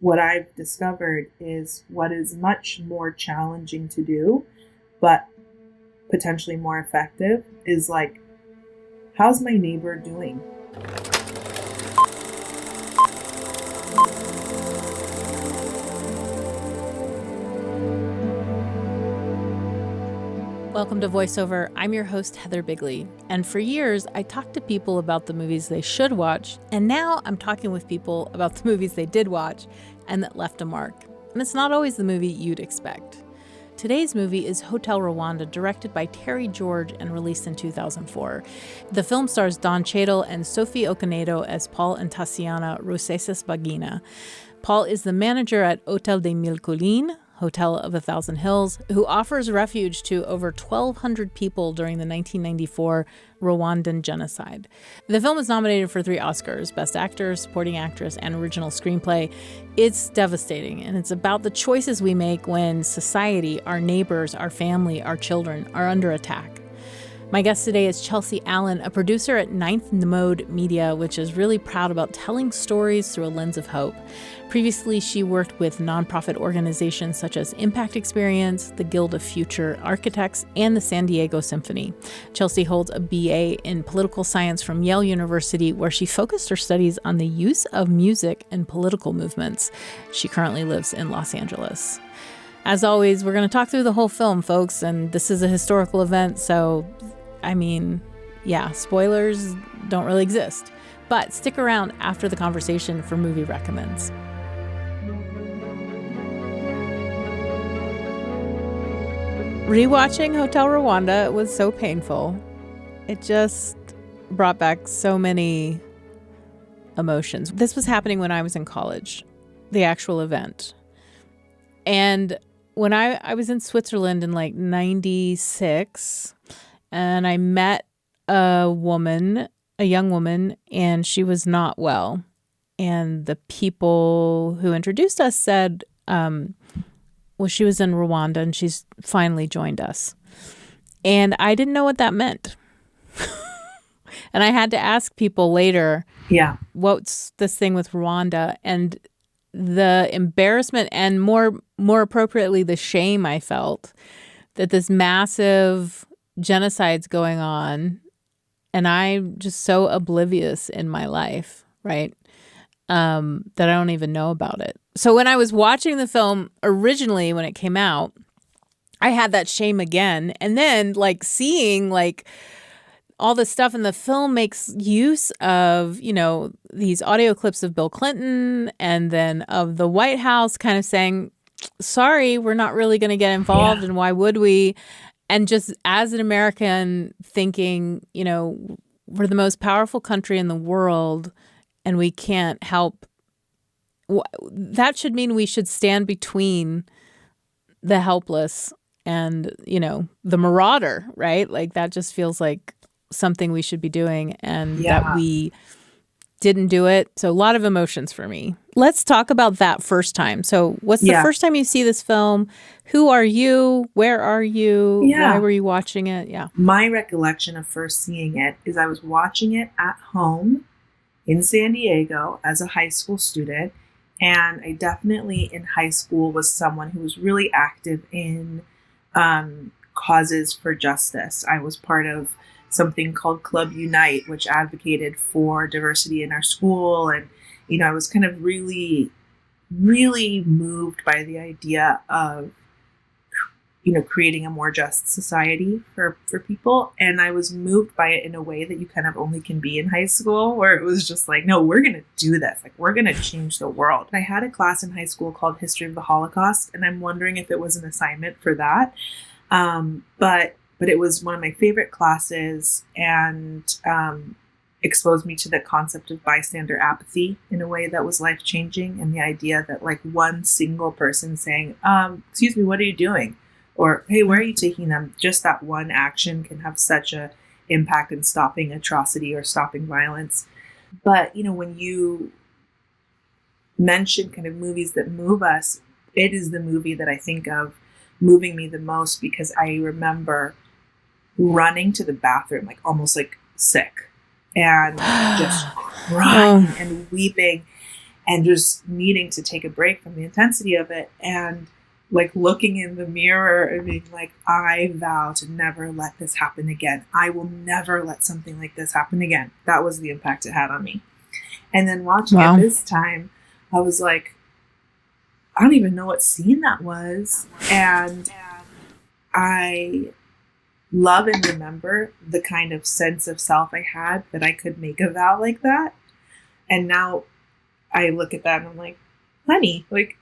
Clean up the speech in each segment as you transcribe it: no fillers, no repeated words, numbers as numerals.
what I've discovered is what is much more challenging to do, but potentially more effective is like, how's my neighbor doing? Welcome to VoiceOver. I'm your host, Heather Bigley. And for years, I talked to people about the movies they should watch. And now I'm talking with people about the movies they did watch and that left a mark. And it's not always the movie you'd expect. Today's movie is Hotel Rwanda, directed by Terry George and released in 2004. The film stars Don Cheadle and Sophie Okonedo as Paul and Tatiana Rusesas-Bagina. Paul is the manager at Hotel des Mille Collines, Hotel of a Thousand Hills, who offers refuge to over 1,200 people during the 1994 Rwandan genocide. The film is nominated for 3 Oscars, Best Actor, Supporting Actress, and Original Screenplay. It's devastating, and it's about the choices we make when society, our neighbors, our family, our children are under attack. My guest today is Chelsea Allen, a producer at Ninth Mode Media, which is really proud about telling stories through a lens of hope. Previously, she worked with nonprofit organizations such as Impact Experience, the Guild of Future Architects, and the San Diego Symphony. Chelsea holds a BA in political science from Yale University, where she focused her studies on the use of music in political movements. She currently lives in Los Angeles. As always, we're going to talk through the whole film, folks, and this is a historical event, so spoilers don't really exist. But stick around after the conversation for movie recommends. Rewatching Hotel Rwanda was so painful. It just brought back so many emotions. This was happening when I was in college, the actual event. And when I was in Switzerland in like 96, and I met a young woman, and she was not well. And the people who introduced us said, she was in Rwanda and she's finally joined us. And I didn't know what that meant. And I had to ask people later, what's this thing with Rwanda? And the embarrassment and more appropriately, the shame I felt that this massive genocide's going on, and I'm just so oblivious in my life, right? That I don't even know about it. So when I was watching the film originally, when it came out, I had that shame again. And then seeing all the stuff in the film makes use of, these audio clips of Bill Clinton and then of the White House kind of saying, sorry, we're not really going to get involved. And why would we? And just as an American thinking, we're the most powerful country in the world and we can't help. That should mean we should stand between the helpless and, the marauder, right? That just feels like something we should be doing, and that we didn't do it. So a lot of emotions for me. Let's talk about that first time. So what's the first time you see this film? Who are you? Where are you? Why were you watching it? Yeah. My recollection of first seeing it is I was watching it at home in San Diego as a high school student. And I definitely in high school was someone who was really active in causes for justice. I was part of something called Club Unite, which advocated for diversity in our school. And, I was kind of really, really moved by the idea of, creating a more just society for people. And I was moved by it in a way that you kind of only can be in high school, where it was just like, no, we're going to do this. We're going to change the world. I had a class in high school called History of the Holocaust, and I'm wondering if it was an assignment for that. But it was one of my favorite classes, and exposed me to the concept of bystander apathy in a way that was life-changing, and the idea that one single person saying, excuse me, what are you doing? Or, hey, where are you taking them? Just that one action can have such a impact in stopping atrocity or stopping violence. But, when you mention kind of movies that move us, it is the movie that I think of moving me the most, because I remember running to the bathroom, almost sick, and just crying and weeping. and just needing to take a break from the intensity of it, and like looking in the mirror and being like, I vow to never let this happen again. I will never let something like this happen again. That was the impact it had on me. And then watching it this time, I was like, I don't even know what scene that was. And I love and remember the kind of sense of self I had that I could make a vow like that. And now I look at that and I'm like, honey, like,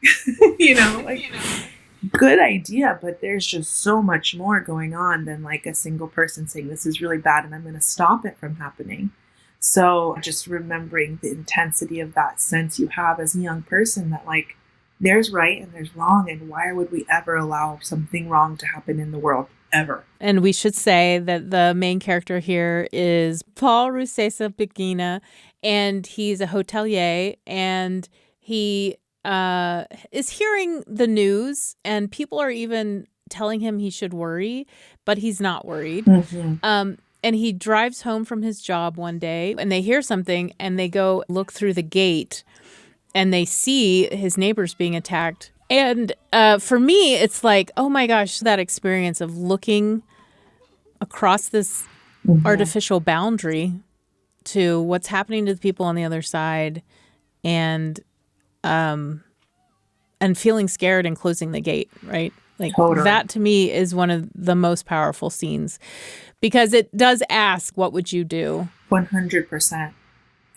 good idea, but there's just so much more going on than like a single person saying this is really bad and I'm going to stop it from happening. So just remembering the intensity of that sense you have as a young person, that like there's right and there's wrong, and why would we ever allow something wrong to happen in the world ever? And we should say that the main character here is Paul Rusesabagina, and he's a hotelier, and he is hearing the news, and people are even telling him he should worry, but he's not worried. Mm-hmm. And he drives home from his job one day, and they hear something, and they go look through the gate, and they see his neighbors being attacked. And for me, it's like, oh my gosh, that experience of looking across this artificial boundary to what's happening to the people on the other side, and feeling scared and closing the gate, right? Like totally. That to me is one of the most powerful scenes, because it does ask, what would you do? 100%.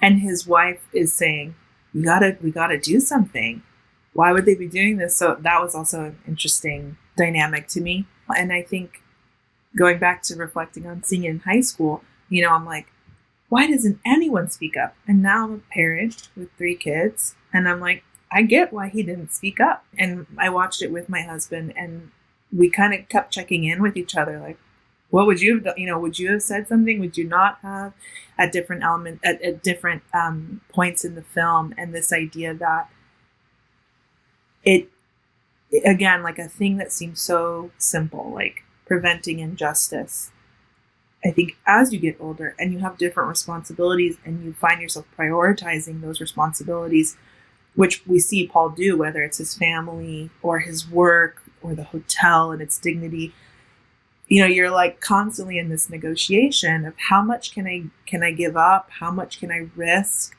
And his wife is saying, we gotta do something. Why would they be doing this? So that was also an interesting dynamic to me. And I think going back to reflecting on seeing it in high school, I'm like, why doesn't anyone speak up? And now I'm a parent with 3 kids, and I'm like, I get why he didn't speak up. And I watched it with my husband, and we kind of kept checking in with each other, like, what would you have done? Would you have said something? Would you not have? At different at different points in the film, and this idea that it again, like a thing that seems so simple, like preventing injustice. I think as you get older and you have different responsibilities, and you find yourself prioritizing those responsibilities, which we see Paul do, whether it's his family or his work or the hotel and its dignity. You're like constantly in this negotiation of how much can I give up? How much can I risk?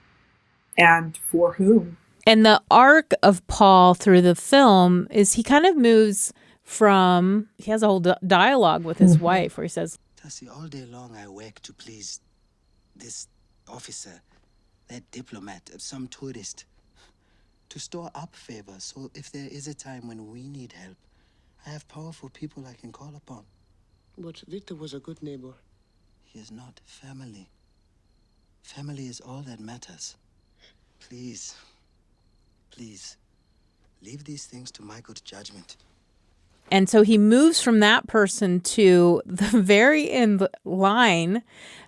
And for whom? And the arc of Paul through the film is he kind of moves from, he has a whole dialogue with his wife where he says, Tassie, all day long I work to please this officer, that diplomat, some tourist, to store up favors. So if there is a time when we need help, I have powerful people I can call upon. But Victor was a good neighbor. He is not family. Family is all that matters. Please, leave these things to my good judgment. And so he moves from that person to the very end line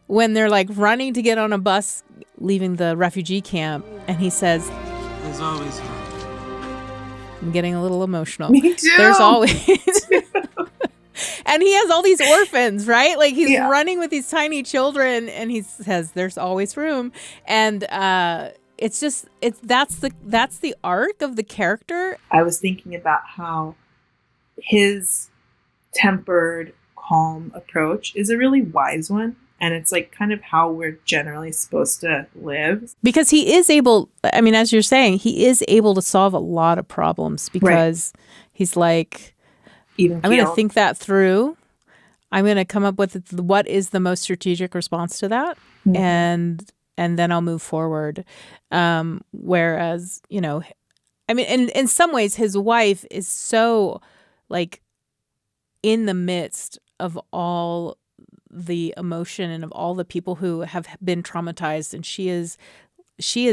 when they're like running to get on a bus leaving the refugee camp. And he says, There's always I'm getting a little emotional. Me too. There's always... And he has all these orphans, right? Like he's running with these tiny children, and he says, "There's always room." And that's the arc of the character. I was thinking about how his tempered, calm approach is a really wise one, and it's like kind of how we're generally supposed to live. Because he is able, I mean, as you're saying, he is able to solve a lot of problems because he's like, I'm going to think that through. I'm going to come up with what is the most strategic response to that, and then I'll move forward. Whereas, I mean, in some ways, his wife is so like in the midst of all the emotion and of all the people who have been traumatized, and she is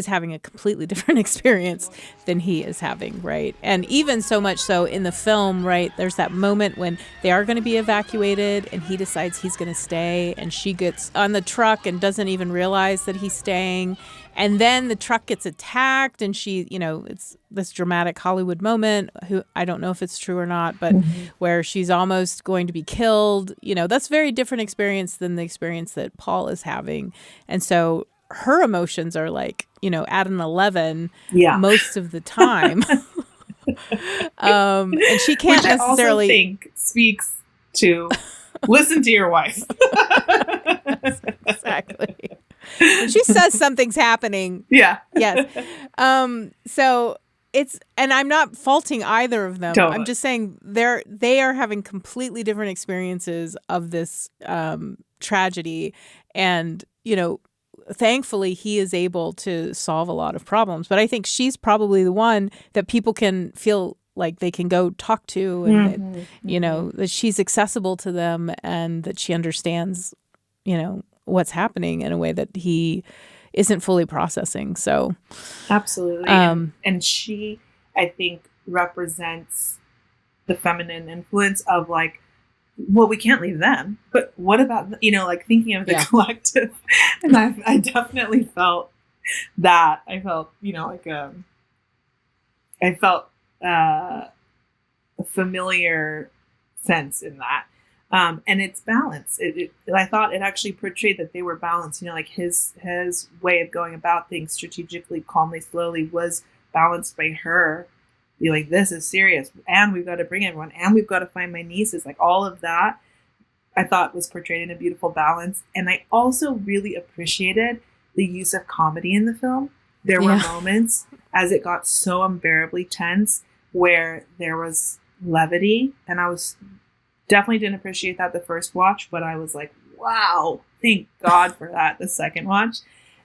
having a completely different experience than he is having, right? And even so much so in the film, right, there's that moment when they are going to be evacuated and he decides he's going to stay, and she gets on the truck and doesn't even realize that he's staying. And then the truck gets attacked, and she, it's this dramatic Hollywood moment, who I don't know if it's true or not, but where she's almost going to be killed. That's a very different experience than the experience that Paul is having. And so her emotions are like, at an 11 Yeah. most of the time. And she can't Which I necessarily also think speaks to listen to your wife. Exactly. When she says something's happening. Yeah. Yes. So and I'm not faulting either of them. Totally. I'm just saying they are having completely different experiences of this tragedy. And, thankfully he is able to solve a lot of problems. But I think she's probably the one that people can feel like they can go talk to, and that, that she's accessible to them, and that she understands, what's happening in a way that he isn't fully processing. So absolutely. And she, I think, represents the feminine influence of like, well, we can't leave them, but what about, like thinking of the collective. And I definitely felt that. I felt, I felt a familiar sense in that. And it's balance. I thought it actually portrayed that they were balanced. Like his way of going about things strategically, calmly, slowly was balanced by her. Be like, this is serious, and we've got to bring everyone, and we've got to find my nieces. Like all of that, I thought was portrayed in a beautiful balance. And I also really appreciated the use of comedy in the film. There were moments as it got so unbearably tense where there was levity, and I was definitely didn't appreciate that the first watch, but I was like, wow, thank God for that the second watch.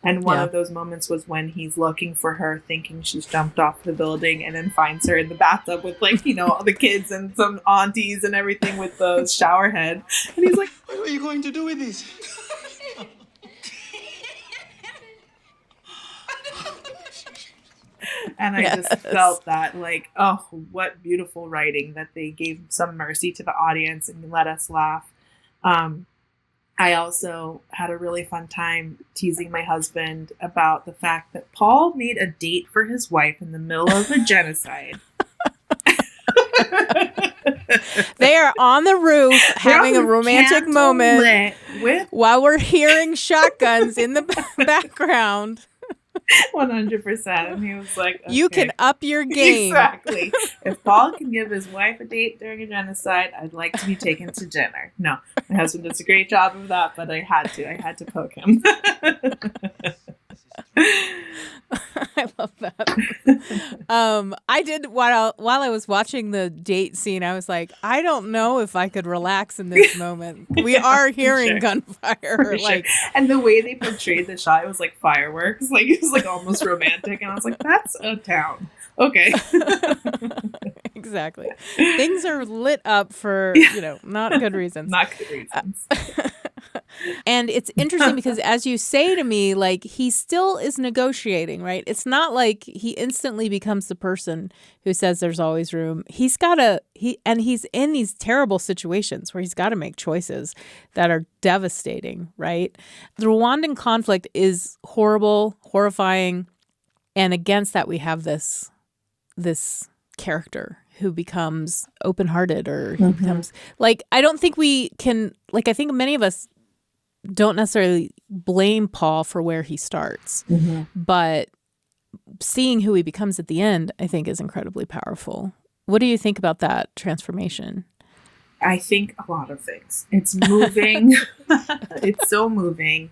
And one of those moments was when he's looking for her, thinking she's jumped off the building, and then finds her in the bathtub with like, all the kids and some aunties and everything with the shower head. And he's like, What are you going to do with this? and I just felt that like, oh, what beautiful writing that they gave some mercy to the audience and let us laugh. I also had a really fun time teasing my husband about the fact that Paul made a date for his wife in the middle of a genocide. They are on the roof having a romantic moment while we're hearing shotguns in the background. 100%. And he was like, okay. You can up your game. Exactly. If Paul can give his wife a date during a genocide, I'd like to be taken to dinner. No, my husband does a great job of that, but I had to poke him. I love that. I did while I was watching the date scene, I was like, I don't know if I could relax in this moment. We are hearing gunfire. Like, and the way they portrayed the shot, it was like fireworks. Like it was like almost romantic, and I was like, that's a town. Okay. Exactly. Things are lit up for, not good reasons. Not good reasons. And it's interesting because as you say to me, like he still is negotiating, right? It's not like he instantly becomes the person who says there's always room. He's in these terrible situations where he's got to make choices that are devastating, right? The Rwandan conflict is horrible, horrifying. And against that, we have this character who becomes open-hearted, or he becomes like, I don't think we can, like, I think many of us don't necessarily blame Paul for where he starts, but seeing who he becomes at the end, I think, is incredibly powerful. What do you think about that transformation? I think a lot of things. It's moving. It's so moving.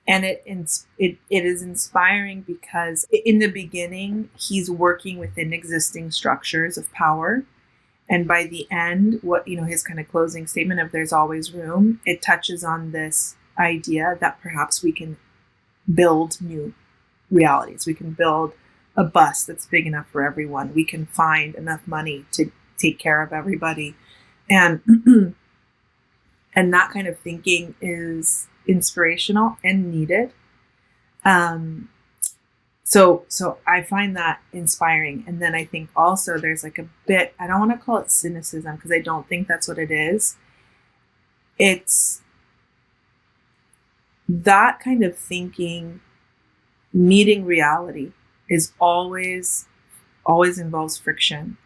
And it is inspiring because in the beginning, he's working within existing structures of power. And by the end, his kind of closing statement of there's always room, it touches on this idea that perhaps we can build new realities. We can build a bus that's big enough for everyone. We can find enough money to take care of everybody. And and that kind of thinking is inspirational and needed. So I find that inspiring. And then I think also there's like a bit, I don't want to call it cynicism because I don't think that's what it is. It's that kind of thinking, meeting reality is always involves friction.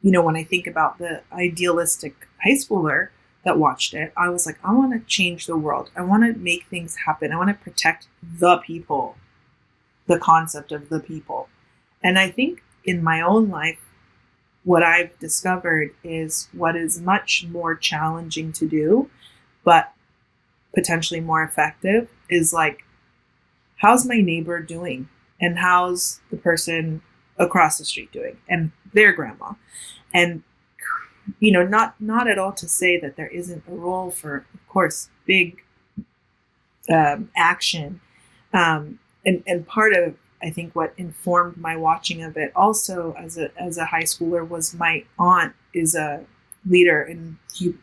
When I think about the idealistic high schooler that watched it, I was like, I want to change the world. I want to make things happen. I want to protect the people, the concept of the people. And I think in my own life, what I've discovered is what is much more challenging to do, but potentially more effective is like, how's my neighbor doing? And how's the person across the street doing? And their grandma. And, not at all to say that there isn't a role for, of course, big action. And part of, I think, what informed my watching of it also as a high schooler was my aunt is a leader in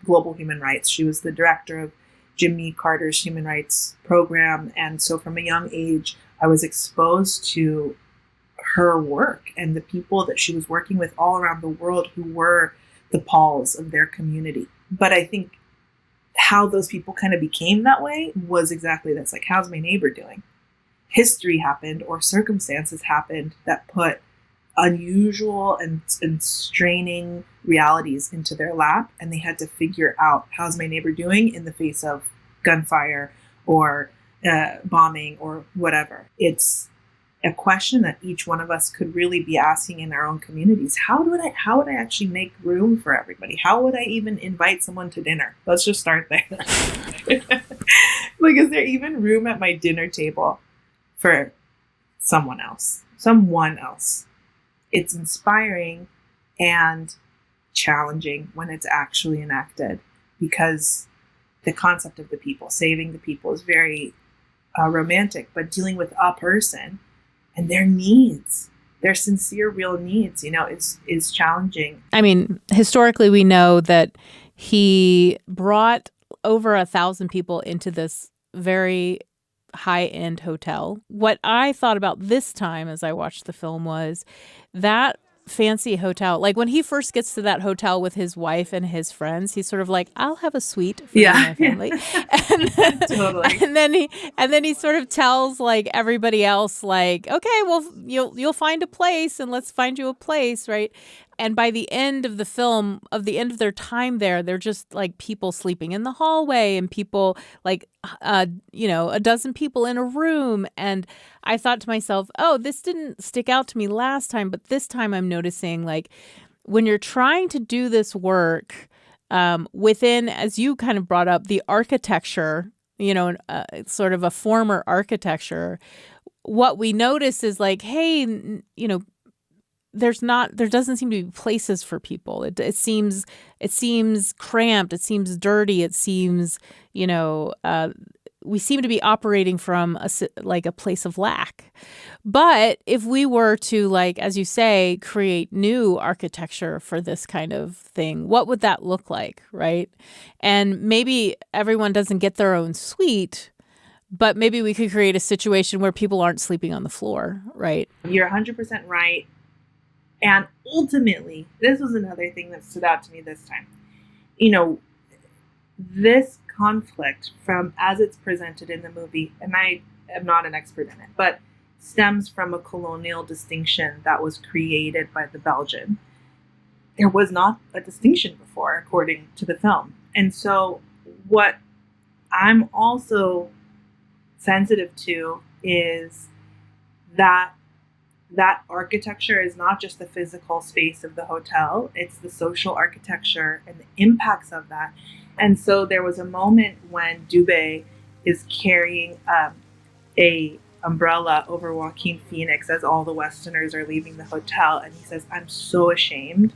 global human rights. She was the director of Jimmy Carter's human rights program. And so from a young age, I was exposed to her work and the people that she was working with all around the world who were the Pauls of their community. But I think how those people kind of became that way was exactly this. Like, how's my neighbor doing? History happened or circumstances happened that put unusual and straining realities into their lap, and they had to figure out, how's my neighbor doing in the face of gunfire or bombing or whatever. It's a question that each one of us could really be asking in our own communities. How would I actually make room for everybody? How would I even invite someone to dinner? Let's just start there. Like, is there even room at my dinner table for someone else? It's inspiring and challenging when it's actually enacted, because the concept of the people, saving the people, is very romantic, but dealing with a person and their needs, their sincere, real needs, is challenging. I mean, historically, we know that he brought over 1,000 people into this very high-end hotel. What I thought about this time as I watched the film was that fancy hotel. Like, when he first gets to that hotel with his wife and his friends, he's sort of like, I'll have a suite for my family. Totally. And then he sort of tells like everybody else, like, okay, well, you'll find a place, and let's find you a place, right? And by the end of the film, of the end of their time there, they're just like people sleeping in the hallway and people like, a dozen people in a room. And I thought to myself, oh, this didn't stick out to me last time, but this time I'm noticing, like, when you're trying to do this work within, as you kind of brought up, the architecture, sort of a former architecture, what we notice is like, hey, there doesn't seem to be places for people. It seems cramped. It seems dirty. It seems, we seem to be operating from a place of lack. But if we were to, like, as you say, create new architecture for this kind of thing, what would that look like, right? And maybe everyone doesn't get their own suite, but maybe we could create a situation where people aren't sleeping on the floor, right? You're 100% right. And ultimately, this was another thing that stood out to me this time. This conflict, from as it's presented in the movie, and I am not an expert in it, but stems from a colonial distinction that was created by the Belgian. There was not a distinction before, according to the film. And so what I'm also sensitive to is that architecture is not just the physical space of the hotel, it's the social architecture and the impacts of that. And so there was a moment when Dubé is carrying a umbrella over Joaquin Phoenix as all the Westerners are leaving the hotel, and he says, "I'm so ashamed."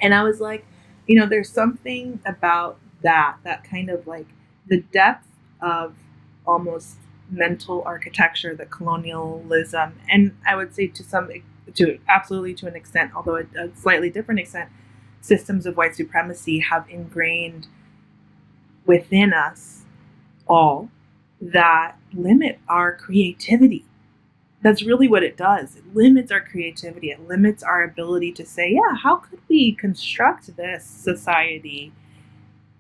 And I was like, there's something about that kind of like the depth of almost mental architecture that colonialism, and I would say absolutely to an extent, although a slightly different extent, systems of white supremacy have ingrained within us all that limit our creativity. That's really what it does. It limits our creativity. It limits our ability to say, yeah, how could we construct this society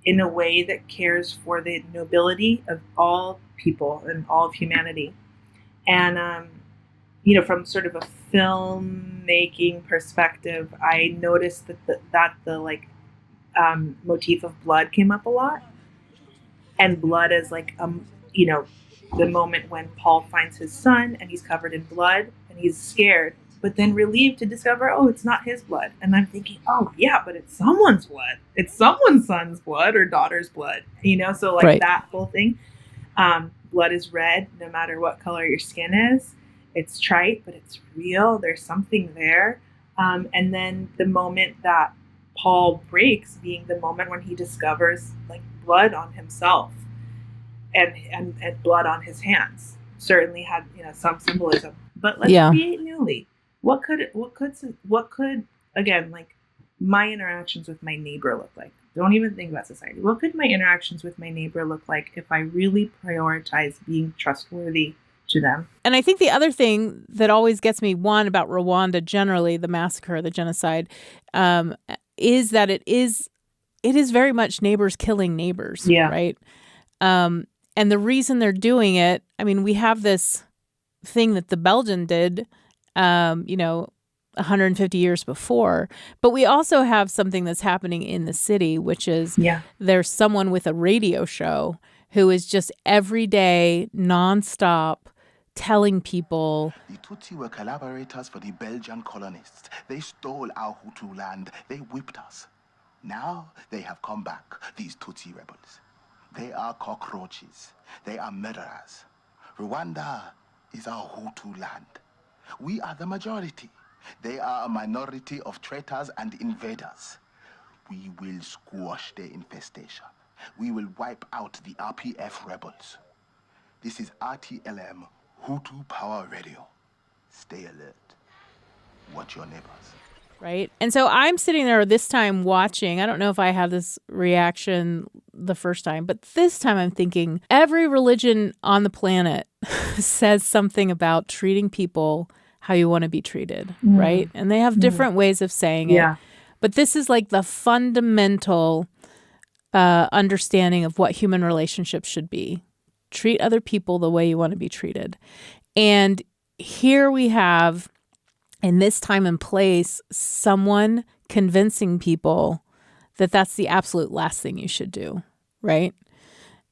in a way that cares for the nobility of all people and all of humanity? And, from sort of a filmmaking perspective, I noticed that the motif of blood came up a lot, and blood as like you know, the moment when Paul finds his son and he's covered in blood and he's scared, but then relieved to discover, oh, it's not his blood. And I'm thinking, oh yeah, but it's someone's blood. It's someone's son's blood or daughter's blood. You know, so like Right. that whole thing. Blood is red, no matter what color your skin is. It's trite, but it's real. There's something there. And then the moment that Paul breaks being the moment when he discovers like blood on himself and blood on his hands certainly had, you know, some symbolism. But let's Yeah. create newly. What could again, like my interactions with my neighbor look like? Don't even think about society. What could my interactions with my neighbor look like if I really prioritize being trustworthy to them? And I think the other thing that always gets me, one, about Rwanda generally, the massacre, the genocide, is that it is very much neighbors killing neighbors, Yeah. right? And the reason they're doing it, I mean, we have this thing that the Belgian did, 150 years before, but we also have something that's happening in the city, which is there's someone with a radio show who is just every day, nonstop, telling people. The Tutsi were collaborators for the Belgian colonists. They stole our Hutu land. They whipped us. Now they have come back, these Tutsi rebels. They are cockroaches. They are murderers. Rwanda is our Hutu land. We are the majority. They are a minority of traitors and invaders. We will squash their infestation. We will wipe out the RPF rebels. This is RTLM, Hutu Power Radio. Stay alert. Watch your neighbors. Right. And so I'm sitting there this time watching. I don't know if I had this reaction the first time, but this time I'm thinking every religion on the planet says something about treating people how you want to be treated, right? And they have different ways of saying it. But this is like the fundamental understanding of what human relationships should be. Treat other people the way you want to be treated. And here we have, in this time and place, someone convincing people that that's the absolute last thing you should do, right?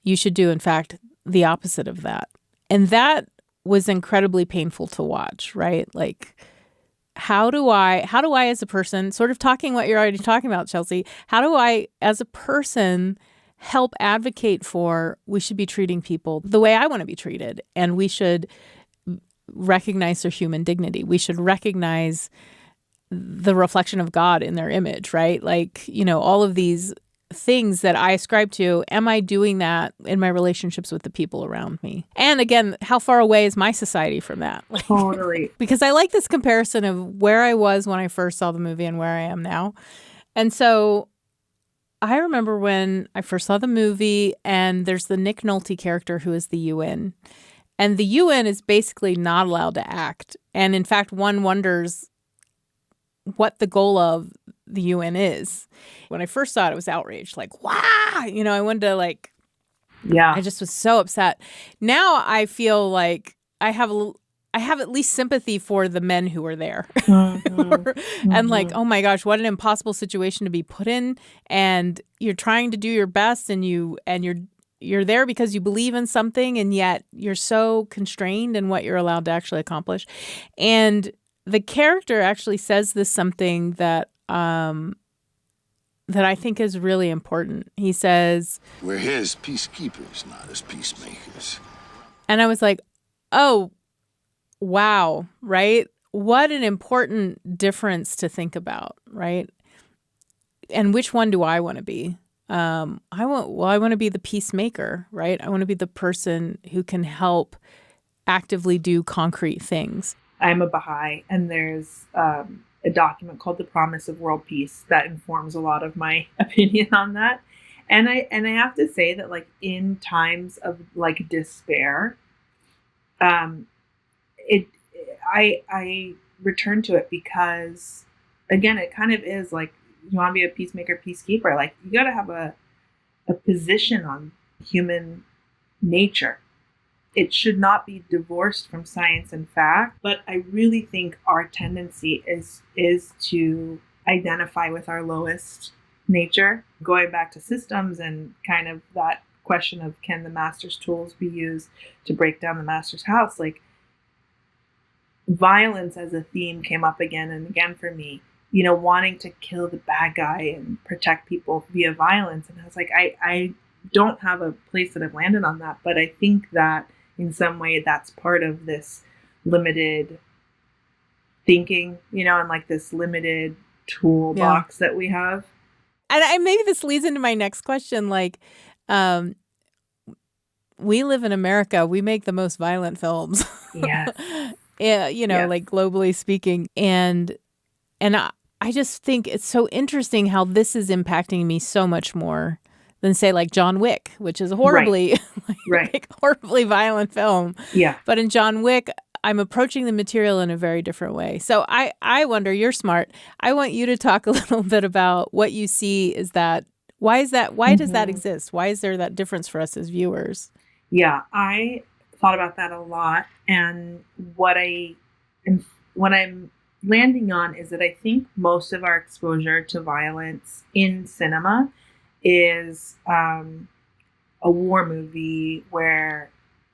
You should do, in fact, the opposite of that. And that was incredibly painful to watch, right? Like, how do I as a person, sort of talking what you're already talking about, Chelsea, how do I as a person help advocate for we should be treating people the way I want to be treated, and we should recognize their human dignity. We should recognize the reflection of God in their image, right? Like, you know, all of these things that I ascribe to. Am I doing that in my relationships with the people around me? And again, how far away is my society from that? Totally. Because I like this comparison of where I was when I first saw the movie and where I am now. And so I remember when I first saw the movie, and there's the Nick Nolte character who is the UN. And the UN is basically not allowed to act. And in fact, one wonders what the goal of the UN is. When I first saw it, I was outraged. Like, wow! You know, I wanted to I just was so upset. Now I feel like I have at least sympathy for the men who are there. And like, oh my gosh, what an impossible situation to be put in. And you're trying to do your best, and you're there because you believe in something, and yet you're so constrained in what you're allowed to actually accomplish. And the character actually says this something that that I think is really important. He says, "We're here as peacekeepers, not as peacemakers." And I was like, oh, wow, right? What an important difference to think about, right? And which one do I want to be? I want to be the peacemaker, right? I want to be the person who can help actively do concrete things. I'm a Baha'i, and there's a document called The Promise of World Peace that informs a lot of my opinion on that. And I have to say that, like, in times of like despair, I return to it because, again, it kind of is like, you want to be a peacemaker, peacekeeper. Like, you got to have a position on human nature. It should not be divorced from science and fact, but I really think our tendency is to identify with our lowest nature, going back to systems and kind of that question of can the master's tools be used to break down the master's house? Like, violence as a theme came up again and again for me, wanting to kill the bad guy and protect people via violence. And I was like, I don't have a place that I've landed on that, but I think that in some way that's part of this limited thinking, and like this limited toolbox that we have. And maybe this leads into my next question. Like, we live in America. We make the most violent films. Yes. Yeah, Yes. like globally speaking. And I just think it's so interesting how this is impacting me so much more than, say, like John Wick, which is a horribly, Right. horribly violent film. Yeah. But in John Wick, I'm approaching the material in a very different way. So I wonder, you're smart. I want you to talk a little bit about what you see is that, why does that exist? Why is there that difference for us as viewers? Yeah, I thought about that a lot. And what I'm landing on is that I think most of our exposure to violence in cinema is a war movie where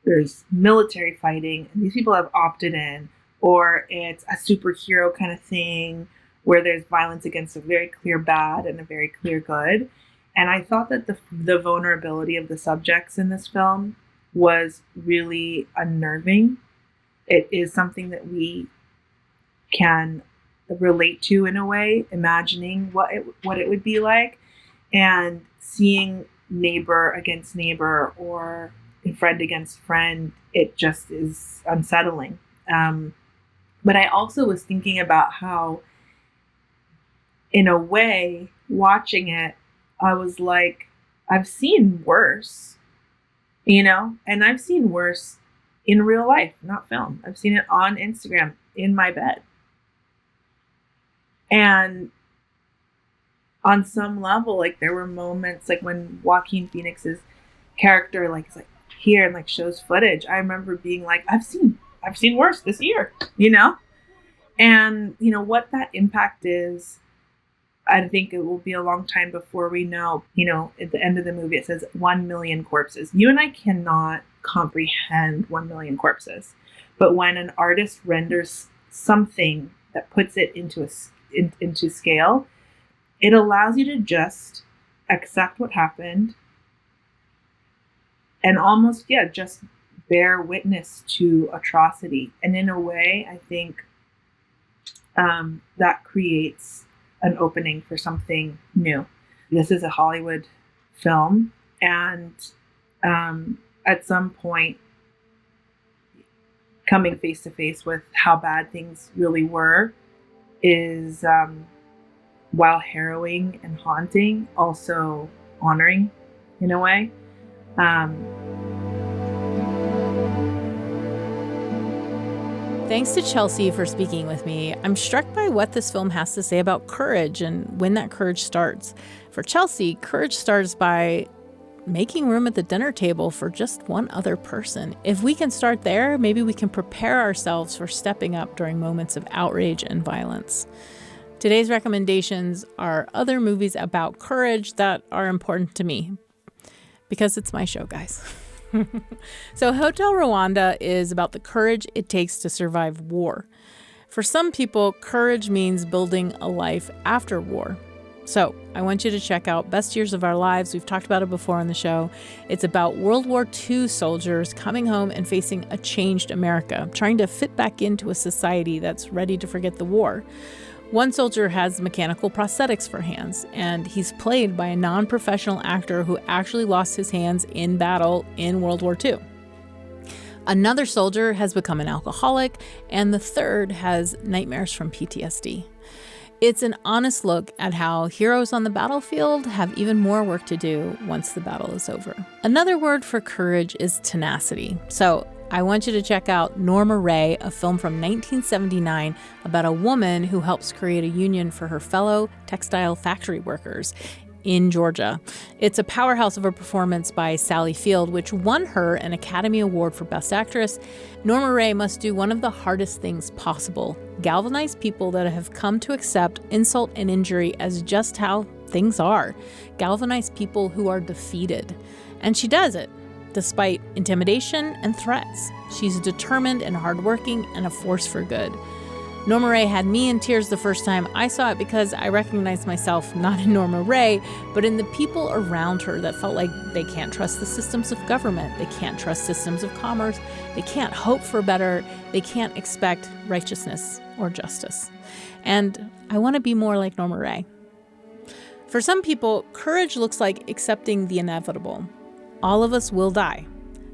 there's military fighting and these people have opted in, or it's a superhero kind of thing where there's violence against a very clear bad and a very clear good. And I thought that the vulnerability of the subjects in this film was really unnerving. It is something that we can relate to in a way, imagining what it would be like, and seeing neighbor against neighbor or friend against friend, it just is unsettling. But I also was thinking about how, in a way, watching it, I was like, I've seen worse, and I've seen worse in real life, not film. I've seen it on Instagram in my bed. And on some level, like, there were moments like when Joaquin Phoenix's character is like here and like shows footage. I remember being like, I've seen worse this year, and what that impact is. I think it will be a long time before we know, at the end of the movie, it says 1 million corpses. You and I cannot comprehend 1 million corpses. But when an artist renders something that puts it into scale, it allows you to just accept what happened and almost, just bear witness to atrocity. And in a way, I think that creates an opening for something new. This is a Hollywood film, and at some point, coming face to face with how bad things really were is, while harrowing and haunting, also honoring in a way. Thanks to Chelsea for speaking with me. I'm struck by what this film has to say about courage and when that courage starts. For Chelsea, courage starts by making room at the dinner table for just one other person. If we can start there, maybe we can prepare ourselves for stepping up during moments of outrage and violence. Today's recommendations are other movies about courage that are important to me, because it's my show, guys. So Hotel Rwanda is about the courage it takes to survive war. For some people, courage means building a life after war. So I want you to check out Best Years of Our Lives. We've talked about it before on the show. It's about World War II soldiers coming home and facing a changed America, trying to fit back into a society that's ready to forget the war. One soldier has mechanical prosthetics for hands, and he's played by a non-professional actor who actually lost his hands in battle in World War II. Another soldier has become an alcoholic, and the third has nightmares from PTSD. It's an honest look at how heroes on the battlefield have even more work to do once the battle is over. Another word for courage is tenacity. So I want you to check out Norma Ray, a film from 1979 about a woman who helps create a union for her fellow textile factory workers in Georgia. It's a powerhouse of a performance by Sally Field, which won her an Academy Award for Best Actress. Norma Ray must do one of the hardest things possible: galvanize people that have come to accept insult and injury as just how things are, galvanize people who are defeated. And she does it, despite intimidation and threats. She's determined and hardworking and a force for good. Norma Rae had me in tears the first time I saw it because I recognized myself not in Norma Rae, but in the people around her that felt like they can't trust the systems of government, they can't trust systems of commerce, they can't hope for better, they can't expect righteousness or justice. And I want to be more like Norma Rae. For some people, courage looks like accepting the inevitable. All of us will die.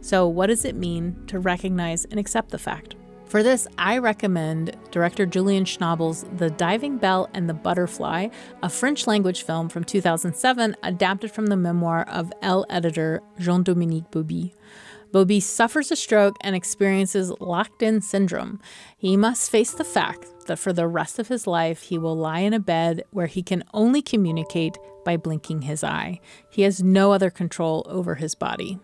So what does it mean to recognize and accept the fact? For this, I recommend director Julian Schnabel's The Diving Bell and the Butterfly, a French-language film from 2007 adapted from the memoir of Elle editor Jean-Dominique Bauby. Bauby suffers a stroke and experiences locked-in syndrome. He must face the fact that for the rest of his life, he will lie in a bed where he can only communicate by blinking his eye. He has no other control over his body.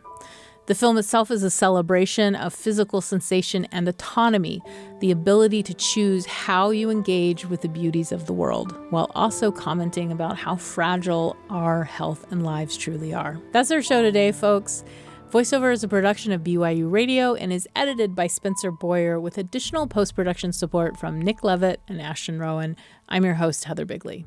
The film itself is a celebration of physical sensation and autonomy, the ability to choose how you engage with the beauties of the world, while also commenting about how fragile our health and lives truly are. That's our show today, folks. VoiceOver is a production of BYU Radio and is edited by Spencer Boyer with additional post-production support from Nick Levitt and Ashton Rowan. I'm your host, Heather Bigley.